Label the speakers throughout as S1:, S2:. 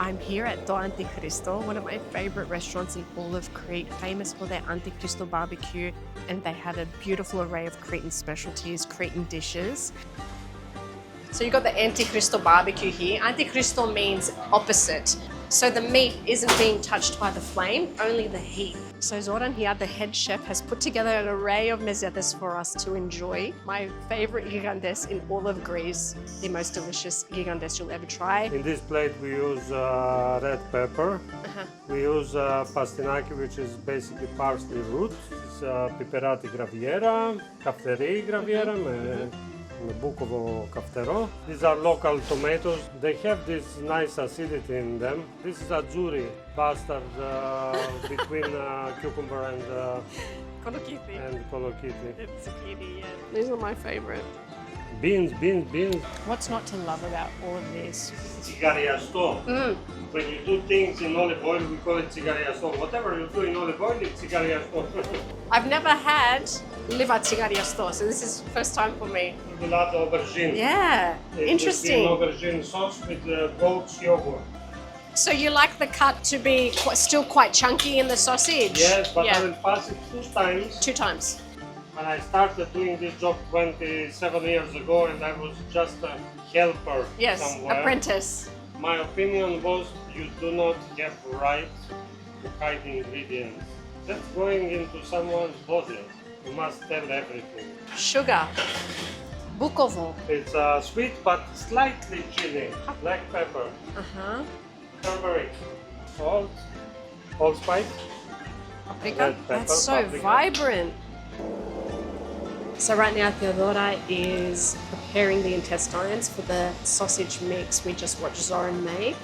S1: I'm here at To Antikristo, one of my favorite restaurants in all of Crete, famous for their Antikristo barbecue, and they have a beautiful array of Cretan specialties, Cretan dishes. So you've got the Antikristo barbecue here. Antikristo means opposite. So the meat isn't being touched by the flame, only the heat. So Zoran here, the head chef, has put together an array of mezetes for us to enjoy. My favorite gigantes in all of Greece, the most delicious gigantes you'll ever try.
S2: In this plate we use red pepper. We use pastinaki, which is basically parsley root. It's piperati graviera, kafteri graviera, bukovo kaftero. These are local tomatoes. They have this nice acidity in them. This is azzurri, bastard between cucumber and kolokiti.
S1: It's zucchini, yeah. These are my favorite.
S2: Beans.
S1: What's not to love about all of this?
S2: Tsigariasto. When you do things in olive oil, we call it tsigariasto. Whatever you do in olive oil, it's tsigariasto.
S1: I've never had liver tsigariasto, so this is first time for me.
S2: With a lot of aubergine.
S1: Yeah, interesting.
S2: Aubergine sauce with goat's yogurt.
S1: So you like the cut to be still quite chunky in the sausage?
S2: Yes, but I will pass it 2 times.
S1: 2 times.
S2: When I started doing this job 27 years ago, and I was just a helper somewhere.
S1: Apprentice.
S2: My opinion was you do not have right to hide ingredients. That's going into someone's body. You must tell everything.
S1: Sugar. Bukovo.
S2: It's sweet but slightly chili. Black pepper. Turmeric. Salt. Allspice.
S1: Paprika. That's so vibrant. So right now Theodora is preparing the intestines for the sausage mix we just watched Zoran make.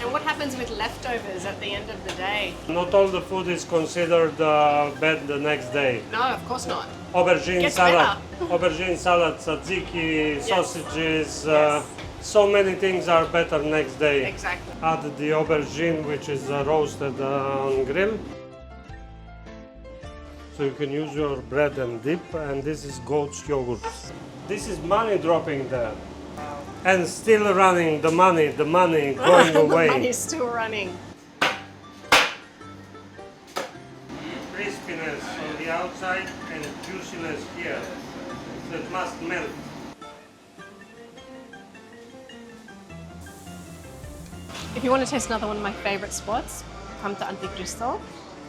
S1: And what happens with leftovers at the end of the day?
S2: Not all the food is considered bad the next day.
S1: No, of course not.
S2: Aubergine salad, aubergine salad, tzatziki, sausages. So many things are better next day.
S1: Exactly.
S2: Add the aubergine, which is roasted on grill. So you can use your bread and dip, and this is goat's yogurt. This is money dropping there. And still running, the money going away.
S1: The money's still running.
S2: Crispiness on the outside and juiciness here. So it must melt.
S1: If you want to taste another one of my favorite spots, come to Antikristo.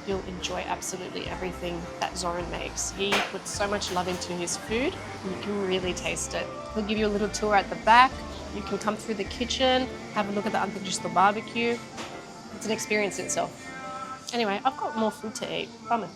S1: You'll enjoy absolutely everything that Zoran makes. He puts so much love into his food, and you can really taste it. He'll give you a little tour at the back. You can come through the kitchen, have a look at the Antikristo barbecue. It's an experience in itself. Anyway, I've got more food to eat. Promise.